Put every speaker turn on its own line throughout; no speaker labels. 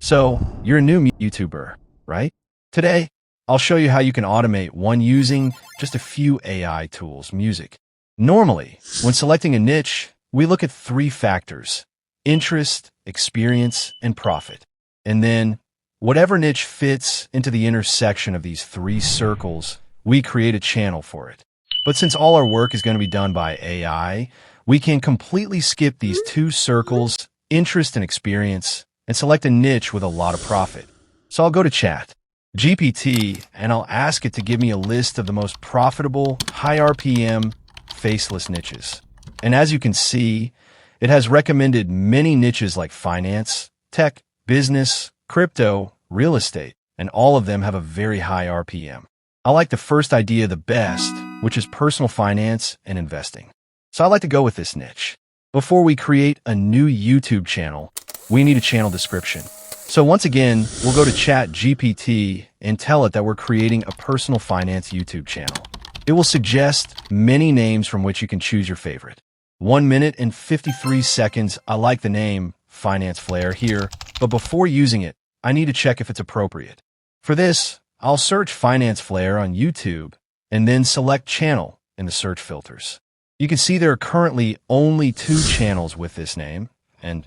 So, you're a new YouTuber, right? Today, I'll show you how you can automate one using just a few AI tools, music. Normally, when selecting a niche, we look at three factors: interest, experience, and profit. And then, whatever niche fits into the intersection of these three circles, we create a channel for it. But since all our work is going to be done by AI, we can completely skip these two circles, interest and experience, and select a niche with a lot of profit. So I'll go to chatgpt and I'll ask it to give me a list of the most profitable, high RPM, faceless niches. And as you can see, it has recommended many niches like finance, tech, business, crypto, real estate, and all of them have a very high RPM. I like the first idea the best, which is personal finance and investing. So I like to go with this niche. Before we create a new YouTube channel, we need a channel description. So once again, we'll go to chatgpt and tell it that we're creating a personal finance YouTube channel. It will suggest many names from which you can choose your favorite. 1 minute and 53 seconds. I like the name Finance Flair here, but before using it, I need to check if it's appropriate. For this, I'll search Finance Flair on YouTube and then select channel in the search filters. You can see there are currently only 2 channels with this name, and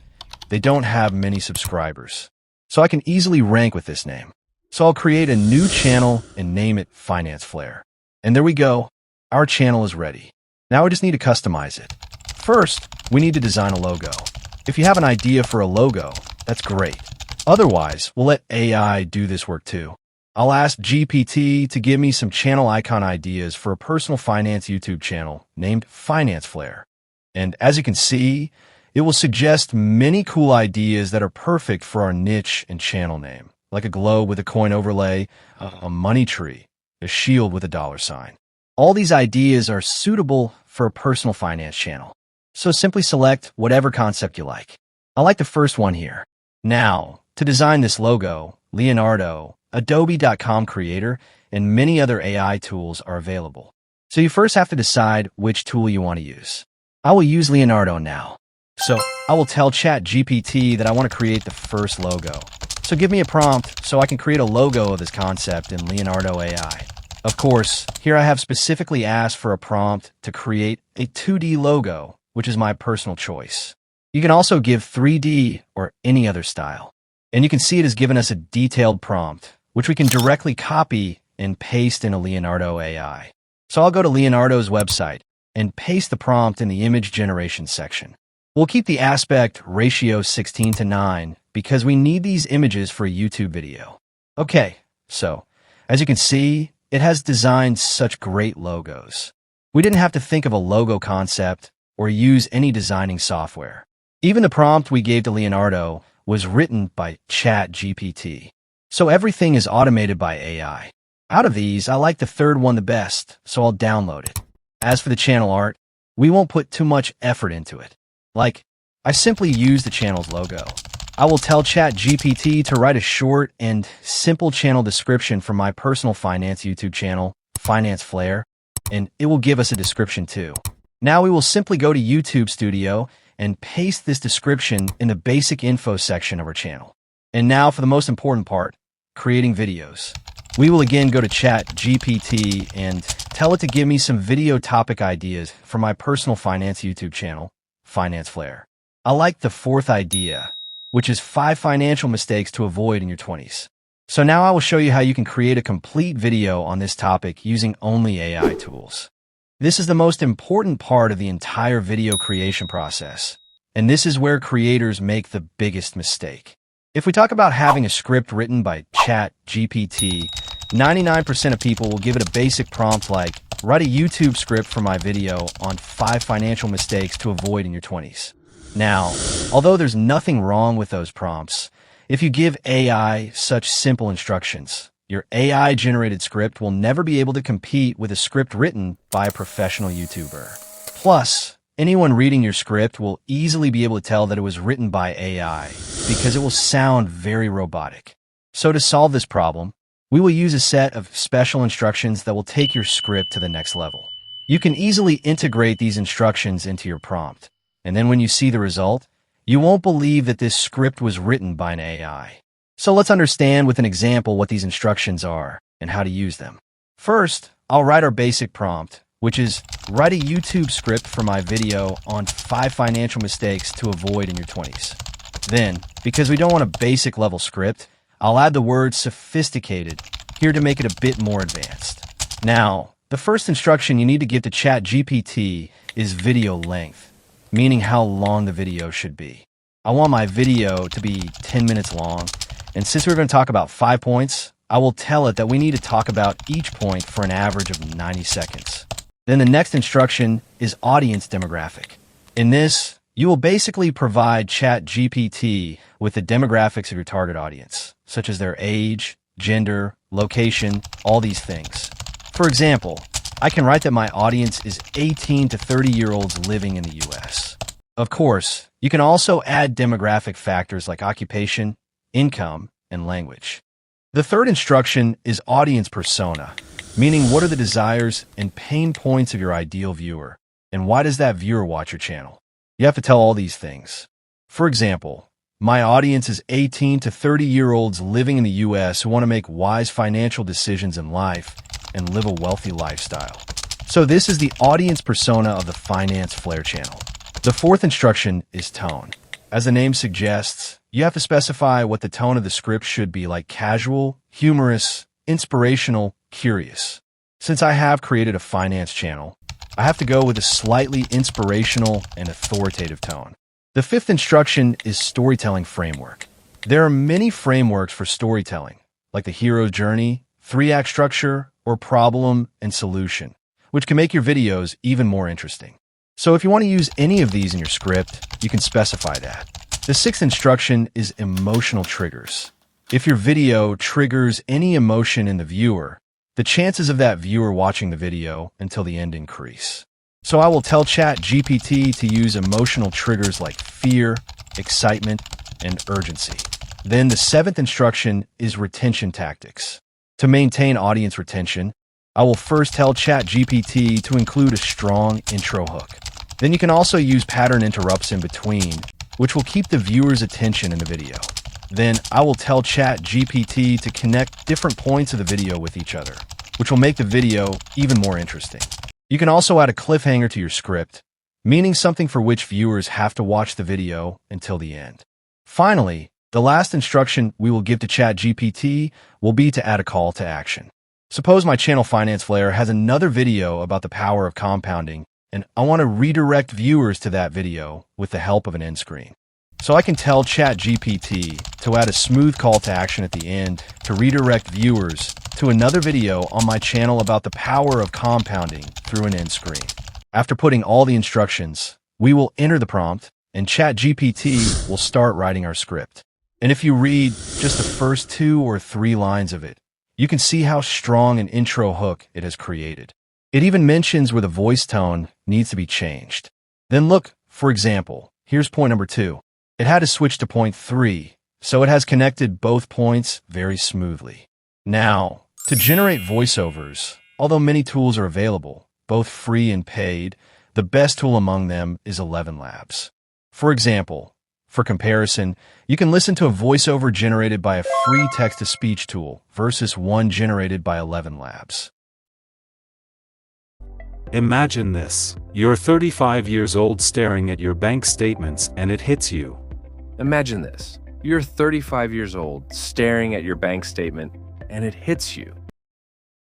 they don't have many subscribers. So I can easily rank with this name. So I'll create a new channel and name it Finance Flair. And there we go. Our channel is ready. Now we just need to customize it. First, we need to design a logo. If you have an idea for a logo, that's great. Otherwise, we'll let AI do this work too. I'll ask GPT to give me some channel icon ideas for a personal finance YouTube channel named Finance Flair. And as you can see, it will suggest many cool ideas that are perfect for our niche and channel name, like a globe with a coin overlay, a money tree, a shield with a $sign. All these ideas are suitable for a personal finance channel. So simply select whatever concept you like. I like the first one here. Now, to design this logo, Leonardo, Adobe.com Creator, and many other AI tools are available. So you first have to decide which tool you want to use. I will use Leonardo now. So I will tell ChatGPT that I want to create the first logo. So give me a prompt so I can create a logo of this concept in Leonardo AI. Of course, here I have specifically asked for a prompt to create a 2D logo, which is my personal choice. You can also give 3D or any other style. And you can see it has given us a detailed prompt, which we can directly copy and paste into Leonardo AI. So I'll go to Leonardo's website and paste the prompt in the image generation section. We'll keep the aspect ratio 16:9 because we need these images for a YouTube video. Okay, so as you can see, it has designed such great logos. We didn't have to think of a logo concept or use any designing software. Even the prompt we gave to Leonardo was written by ChatGPT. So everything is automated by AI. Out of these, I like the third one the best, so I'll download it. As for the channel art, we won't put too much effort into it. Like, I simply use the channel's logo. I will tell ChatGPT to write a short and simple channel description for my personal finance YouTube channel, Finance Flair, and it will give us a description too. Now we will simply go to YouTube Studio and paste this description in the basic info section of our channel. And now for the most important part, creating videos. We will again go to ChatGPT and tell it to give me some video topic ideas for my personal finance YouTube channel, Finance Flair. I like the fourth idea, which is 5 financial mistakes to avoid in your 20s. So now I will show you how you can create a complete video on this topic using only AI tools. This is the most important part of the entire video creation process, and this is where creators make the biggest mistake. If we talk about having a script written by ChatGPT, 99% of people will give it a basic prompt like, write a YouTube script for my video on 5 financial mistakes to avoid in your 20s. Now, although there's nothing wrong with those prompts, if you give AI such simple instructions, your AI-generated script will never be able to compete with a script written by a professional YouTuber. Plus, anyone reading your script will easily be able to tell that it was written by AI because it will sound very robotic. So to solve this problem, we will use a set of special instructions that will take your script to the next level. You can easily integrate these instructions into your prompt, and then when you see the result, you won't believe that this script was written by an AI. So let's understand with an example what these instructions are and how to use them. First, I'll write our basic prompt, which is write a YouTube script for my video on 5 financial mistakes to avoid in your 20s. Then, because we don't want a basic level script, I'll add the word sophisticated here to make it a bit more advanced. Now, the first instruction you need to give to ChatGPT is video length, meaning how long the video should be. I want my video to be 10 minutes long, and since we're going to talk about 5 points, I will tell it that we need to talk about each point for an average of 90 seconds. Then the next instruction is audience demographic. In this, you will basically provide ChatGPT with the demographics of your target audience, such as their age, gender, location, all these things. For example, I can write that my audience is 18 to 30-year-olds living in the US. Of course, you can also add demographic factors like occupation, income, and language. The third instruction is audience persona, meaning what are the desires and pain points of your ideal viewer, and why does that viewer watch your channel? You have to tell all these things. For example, my audience is 18 to 30-year-olds living in the US who want to make wise financial decisions in life and live a wealthy lifestyle. So this is the audience persona of the Finance Flair channel. The fourth instruction is tone. As the name suggests, you have to specify what the tone of the script should be, like casual, humorous, inspirational, curious. Since I have created a finance channel, I have to go with a slightly inspirational and authoritative tone. The fifth instruction is storytelling framework. There are many frameworks for storytelling, like the hero's journey, 3-act structure, or problem and solution, which can make your videos even more interesting. So if you want to use any of these in your script, you can specify that. The sixth instruction is emotional triggers. If your video triggers any emotion in the viewer, the chances of that viewer watching the video until the end increase. So I will tell ChatGPT to use emotional triggers like fear, excitement, and urgency. Then the seventh instruction is retention tactics. To maintain audience retention, I will first tell ChatGPT to include a strong intro hook. Then you can also use pattern interrupts in between, which will keep the viewer's attention in the video. Then I will tell ChatGPT to connect different points of the video with each other, which will make the video even more interesting. You can also add a cliffhanger to your script, meaning something for which viewers have to watch the video until the end. Finally, the last instruction we will give to ChatGPT will be to add a call to action. Suppose my channel Finance Flair has another video about the power of compounding, and I want to redirect viewers to that video with the help of an end screen. So I can tell ChatGPT to add a smooth call to action at the end to redirect viewers to another video on my channel about the power of compounding through an end screen. After putting all the instructions, we will enter the prompt, and ChatGPT will start writing our script. And if you read just the first 2 or 3 lines of it, you can see how strong an intro hook it has created. It even mentions where the voice tone needs to be changed. Then look, for example, here's point number 2. It had to switch to point 3, so it has connected both points very smoothly. Now, to generate voiceovers, although many tools are available, both free and paid, the best tool among them is ElevenLabs. For example, for comparison, you can listen to a voiceover generated by a free text-to-speech tool versus one generated by ElevenLabs.
Imagine this. You're 35 years old staring at your bank statements and it hits you.
Imagine this. You're 35 years old staring at your bank statement and it hits you.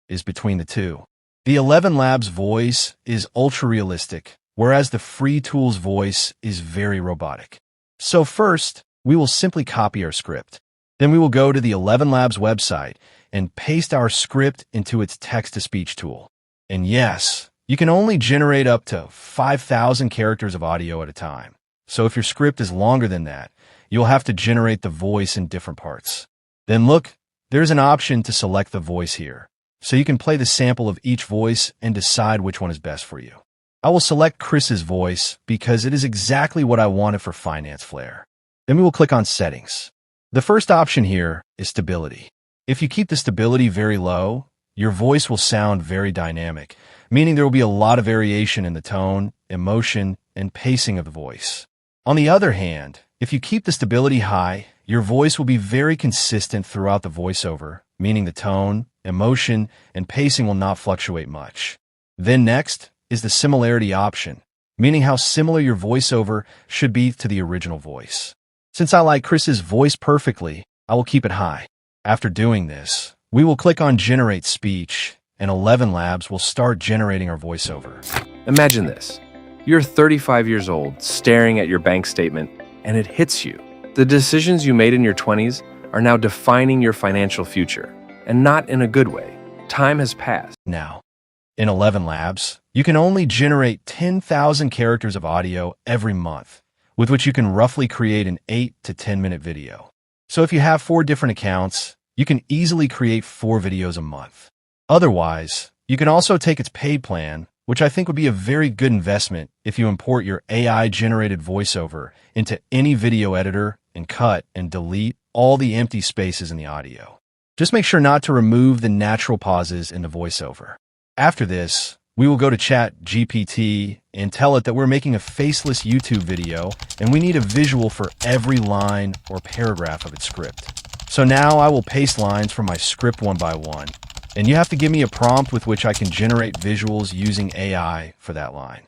Is between the two. The ElevenLabs voice is ultra-realistic, whereas the free tool's voice is very robotic. So first, we will simply copy our script. Then we will go to the ElevenLabs website and paste our script into its text-to-speech tool. And yes, you can only generate up to 5,000 characters of audio at a time. So if your script is longer than that, you'll have to generate the voice in different parts. Then look, there's an option to select the voice here. So you can play the sample of each voice and decide which one is best for you. I will select Chris's voice because it is exactly what I wanted for Finance Flair. Then we will click on Settings. The first option here is Stability. If you keep the stability very low, your voice will sound very dynamic, meaning there will be a lot of variation in the tone, emotion, and pacing of the voice. On the other hand, if you keep the stability high, Your voice will be very consistent throughout the voiceover, meaning the tone, emotion, and pacing will not fluctuate much. Then next is the similarity option, meaning how similar your voiceover should be to the original voice. Since I like Chris's voice perfectly, I will keep it high. After doing this, we will click on Generate Speech, and ElevenLabs will start generating our voiceover.
Imagine this. You're 35 years old, staring at your bank statement, and it hits you. The decisions you made in your 20s are now defining your financial future, and not in a good way. Time has passed.
Now, in ElevenLabs, you can only generate 10,000 characters of audio every month, with which you can roughly create an 8 to 10-minute video. So if you have 4 different accounts, you can easily create 4 videos a month. Otherwise, you can also take its paid plan, which I think would be a very good investment if you import your AI-generated voiceover into any video editor and cut and delete all the empty spaces in the audio. Just make sure not to remove the natural pauses in the voiceover. After this, we will go to ChatGPT and tell it that we're making a faceless YouTube video and we need a visual for every line or paragraph of its script. So now I will paste lines from my script one by one, and you have to give me a prompt with which I can generate visuals using AI for that line.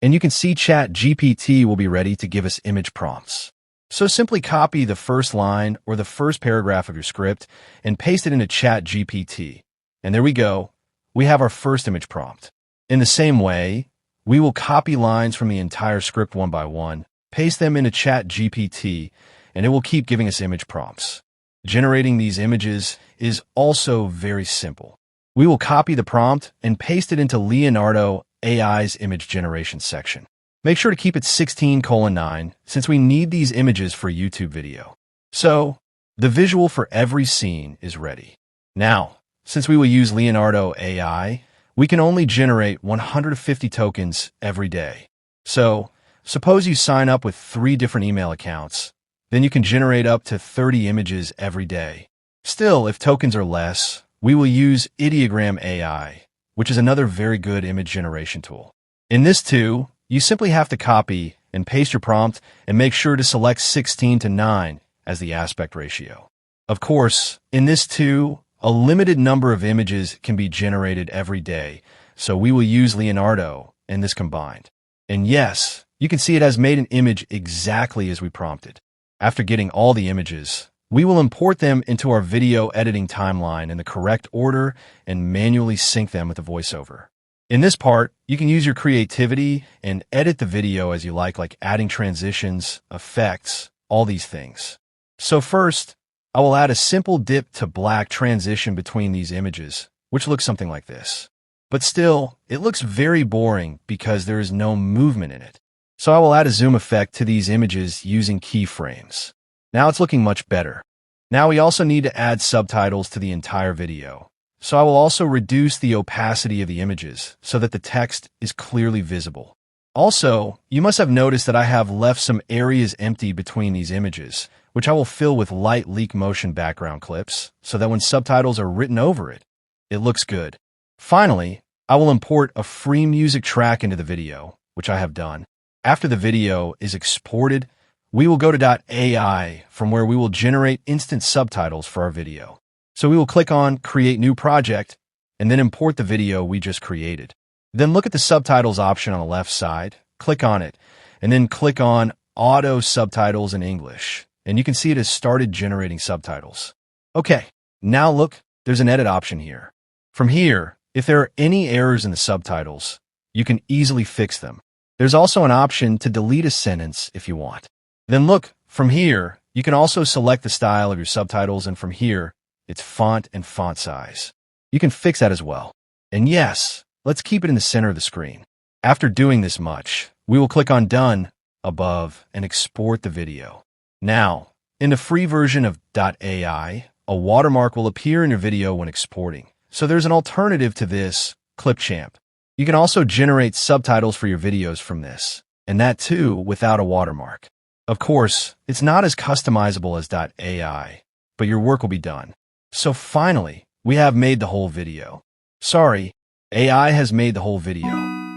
And you can see ChatGPT will be ready to give us image prompts. So simply copy the first line or the first paragraph of your script and paste it into ChatGPT. And there we go. We have our first image prompt. In the same way, we will copy lines from the entire script one by one, paste them into ChatGPT, and it will keep giving us image prompts. Generating these images is also very simple. We will copy the prompt and paste it into Leonardo AI's image generation section. Make sure to keep it 16:9 since we need these images for a YouTube video. So, the visual for every scene is ready. Now, since we will use Leonardo AI, we can only generate 150 tokens every day. So, suppose you sign up with 3 different email accounts, then you can generate up to 30 images every day. Still, if tokens are less, we will use Ideogram AI, which is another very good image generation tool. In this too, you simply have to copy and paste your prompt and make sure to select 16:9 as the aspect ratio. Of course, in this too, a limited number of images can be generated every day, so we will use Leonardo and this combined. And yes, you can see it has made an image exactly as we prompted. After getting all the images, we will import them into our video editing timeline in the correct order and manually sync them with the voiceover. In this part, you can use your creativity and edit the video as you like adding transitions, effects, all these things. So first, I will add a simple dip to black transition between these images, which looks something like this. But still, it looks very boring because there is no movement in it. So I will add a zoom effect to these images using keyframes. Now it's looking much better. Now we also need to add subtitles to the entire video. So I will also reduce the opacity of the images so that the text is clearly visible. Also, you must have noticed that I have left some areas empty between these images, which I will fill with light leak motion background clips so that when subtitles are written over it, it looks good. Finally, I will import a free music track into the video, which I have done. After the video is exported, we will go to .ai from where we will generate instant subtitles for our video. So we will click on Create New Project and then import the video we just created. Then look at the subtitles option on the left side, click on it, and then click on Auto Subtitles in English. And you can see it has started generating subtitles. Okay, now look, there's an edit option here. From here, if there are any errors in the subtitles, you can easily fix them. There's also an option to delete a sentence if you want. Then look, from here, you can also select the style of your subtitles, and from here, it's font and font size. You can fix that as well. And yes, let's keep it in the center of the screen. After doing this much, we will click on Done above and export the video. Now, in the free version of .ai, a watermark will appear in your video when exporting. So there's an alternative to this, Clipchamp. You can also generate subtitles for your videos from this, and that too without a watermark. Of course, it's not as customizable as .ai, but your work will be done. So finally, we have made the whole video. Sorry, AI has made the whole video.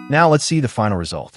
Now let's see the final result.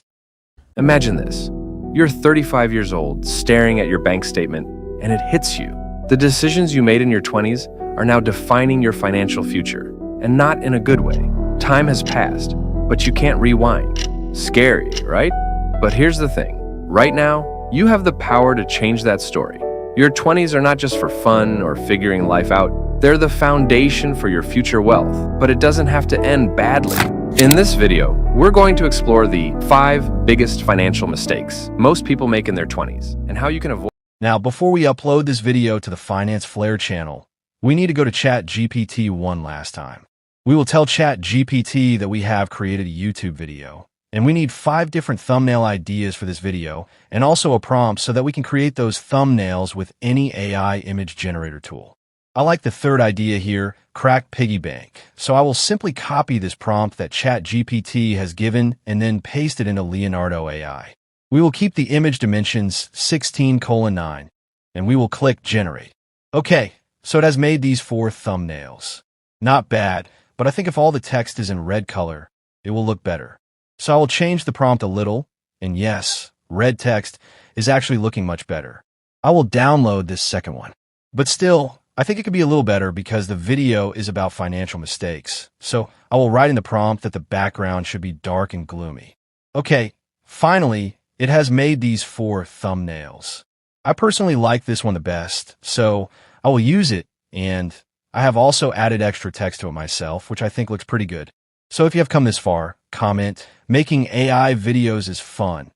Imagine this. You're 35 years old, staring at your bank statement, and it hits you. The decisions you made in your 20s are now defining your financial future, and not in a good way. Time has passed, but you can't rewind. Scary, right? But here's the thing. Right now, you have the power to change that story. Your 20s are not just for fun or figuring life out. They're the foundation for your future wealth, but it doesn't have to end badly. In this video, we're going to explore the 5 biggest financial mistakes most people make in their 20s and how you can avoid.
Now, before we upload this video to the Finance Flair channel, we need to go to ChatGPT one last time. We will tell ChatGPT that we have created a YouTube video, and we need 5 different thumbnail ideas for this video, and also a prompt so that we can create those thumbnails with any AI image generator tool. I like the third idea here, crack piggy bank. So I will simply copy this prompt that ChatGPT has given and then paste it into Leonardo AI. We will keep the image dimensions 16:9, and we will click generate. Okay, so it has made these 4 thumbnails. Not bad, but I think if all the text is in red color, it will look better. So I will change the prompt a little, and yes, red text is actually looking much better. I will download this second one. But still, I think it could be a little better because the video is about financial mistakes. So I will write in the prompt that the background should be dark and gloomy. Okay, finally, it has made these 4 thumbnails. I personally like this one the best, so I will use it, and I have also added extra text to it myself, which I think looks pretty good. So if you have come this far, comment, making AI videos is fun,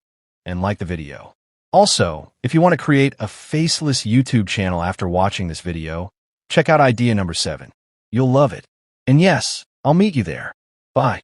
and like the video. Also, if you want to create a faceless YouTube channel after watching this video, check out idea number 7. You'll love it. And yes, I'll meet you there. Bye.